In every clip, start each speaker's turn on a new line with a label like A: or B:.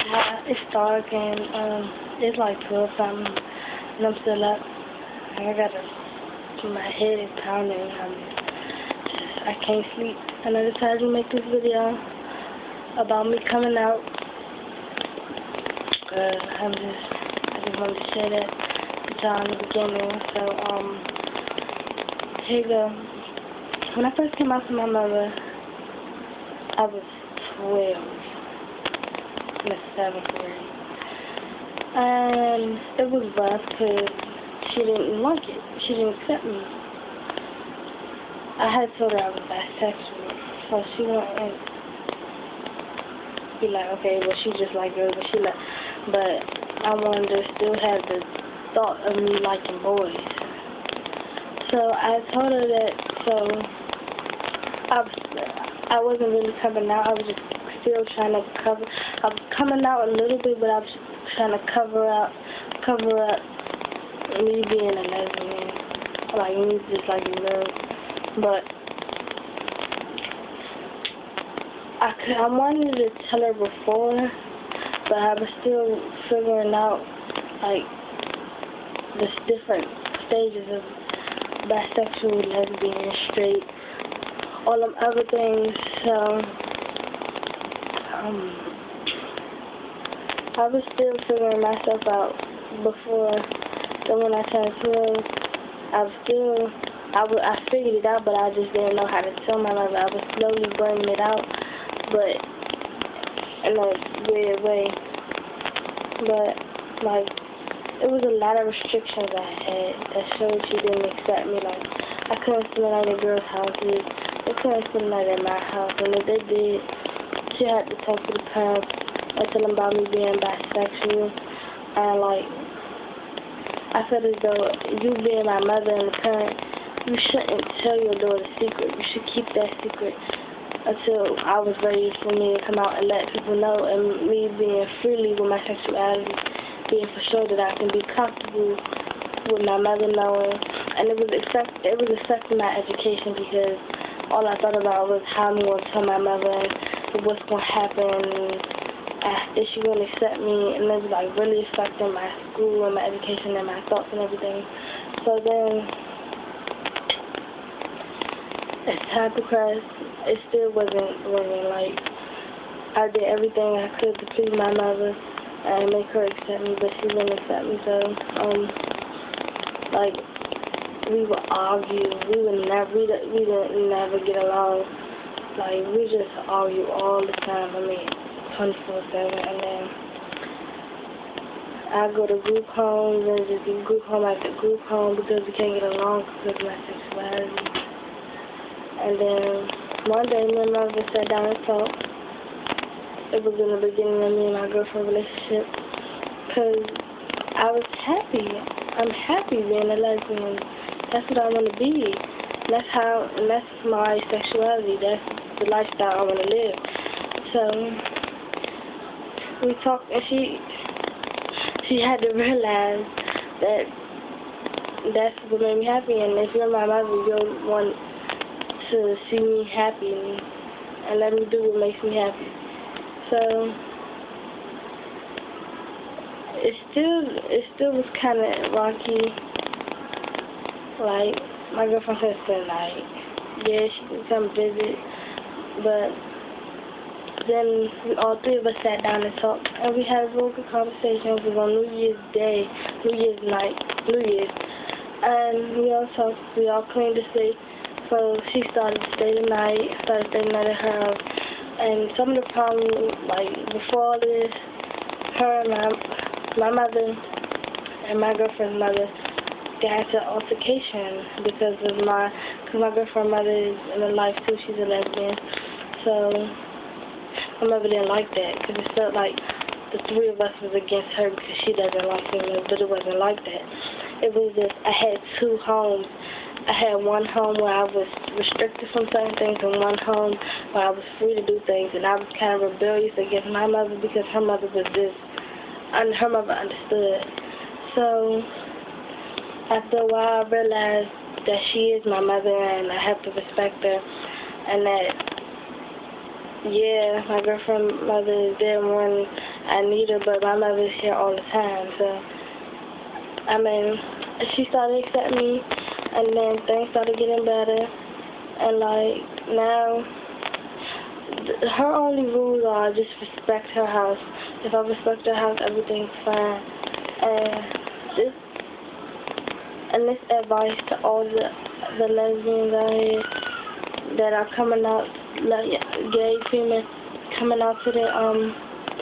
A: It's dark and it's like 12 something and I'm still up. And my head is pounding. I can't sleep. And I decided to make this video about me coming out. I just wanted to share that with y'all in the beginning. So here you go. When I first came out to my mother, I was 12. In the 7th grade. And it was rough because she didn't like it. She didn't accept me. I had told her I was bisexual. So she wouldn't be like, okay, well, she just like girls, but I wanted to still have the thought of me liking boys. So I told her that, so I wasn't really coming out. I was just still trying to cover. I was coming out a little bit, but I was trying to cover up me being a lesbian, like me just like girls. But I wanted to tell her before, but I was still figuring out like the different stages of bisexual, lesbian, straight, all them other things. So I was still figuring myself out before. So when I turned 12, I figured it out, but I just didn't know how to tell my mother. I was slowly bringing it out, but in a weird way. But like, it was a lot of restrictions I had that showed she didn't accept me. Like, I couldn't spend the night at girls' houses. They couldn't spend the night at my house, and if they did, she had to talk to the parents and tell them about me being bisexual. And like, I felt as though you being my mother and the parent, you shouldn't tell your daughter a secret. You should keep that secret until I was ready for me to come out and let people know, and me being freely with my sexuality, being for sure that I can be comfortable with my mother knowing. And it was affecting my education because all I thought about was how I'm going to tell my mother what's going to happen, is she going to accept me, and it was like really affecting my school and my education and my thoughts and everything. So then, as time progressed, it still wasn't like, I did everything I could to please my mother and make her accept me, but she wouldn't accept me. So, like, we would argue, we didn't never get along. Like, we just argue all the time, 24/7, and then I go to group homes and just do group home after group home because we can't get along because of my sexuality. And then one day me and my mother sat down and talked. It was in the beginning of me and my girlfriend relationship because I was happy. I'm happy being a lesbian. That's what I want to be. That's my sexuality. That's the lifestyle I want to live. So we talked, and she had to realize that that's what made me happy. And if you're my mother, you'll want to see me happy and let me do what makes me happy. So it still was kind of rocky. Like, my girlfriend said, like, yeah, she could come visit, but then all three of us sat down and talked, and we had a real good conversation. It was on New Year's night, and we all talked, we all cleaned the place. So she started to stay the night at her house, and some of the problems, like, before all this, her and my mother and my girlfriend's mother got into an altercation because my girlfriend's mother is in her life too. She's a lesbian. So my mother didn't like that because it felt like the three of us was against her because she doesn't like females, but it wasn't like that. It was just, I had two homes. I had one home where I was restricted from certain things and one home where I was free to do things, and I was kind of rebellious against my mother because her mother was her mother understood. So after a while, I realized that she is my mother and I have to respect her, and that, yeah, my girlfriend's mother is there when I need her, but my love is here all the time. So, I mean, she started accepting me, and then things started getting better. And, like, now, her only rules are just respect her house. If I respect her house, everything's fine. And this advice to all the lesbians out here that are coming out, like gay females coming out to their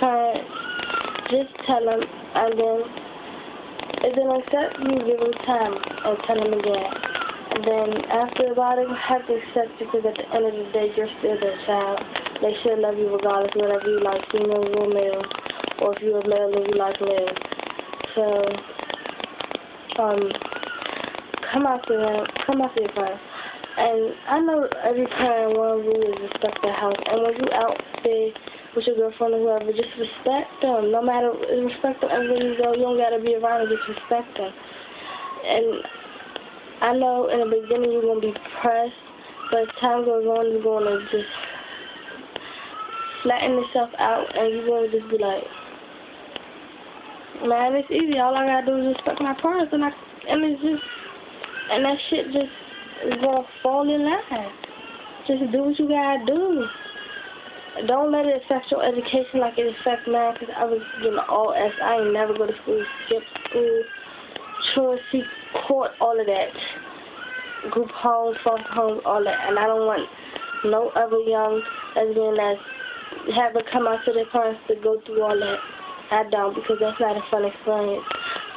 A: parents, just tell them, and then if they don't accept you, give them time and tell them again. And then after a while, they have to accept you, because at the end of the day, you're still their child. They should love you regardless, whether you like females or males, or if you're a male and you like males. So, come out to them, come out to your parents. And I know every parent, one rule is respect their house. And when you out there with your girlfriend or whoever, just respect them. No matter, respect them everywhere you go. You don't got to be around them, just respect them. And I know in the beginning you're going to be pressed, but as time goes on, you're going to just flatten yourself out, and you're going to just be like, man, it's easy. All I got to do is respect my parents, and it's just, and that shit just is going to fall in line. Just do what you got to do. Don't let it affect your education like it affects mine, because I was getting all S. I ain't never go to school, skip school, truancy, court, all of that. Group homes, foster homes, all that. And I don't want no other young lesbian that's having come out to their parents to go through all that. I don't, because that's not a fun experience.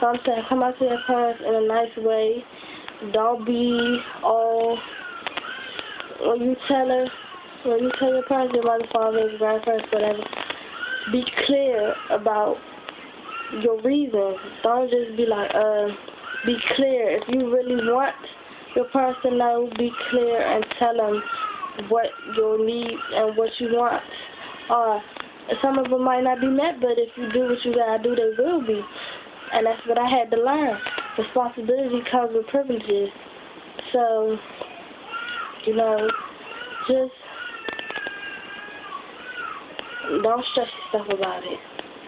A: So I'm saying, come out to their parents in a nice way. Don't be all, when you tell your parents, your mother, father, grandparents, whatever, be clear about your reasons. Don't just be like, be clear. If you really want your parents to know, be clear and tell them what your needs and what you want are. Some of them might not be met, but if you do what you gotta do, they will be. And that's what I had to learn. Responsibility comes with privileges. So, you know, just don't stress yourself about it,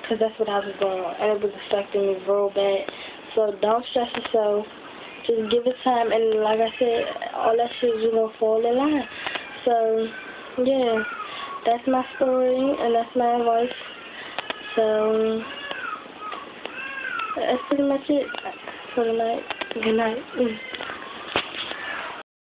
A: because that's what I was doing, and it was affecting me real bad. So don't stress yourself. Just give it time, and like I said, all that shit is going to fall in line. So, yeah, that's my story, and that's my advice. So, that's pretty much it for tonight. Good night.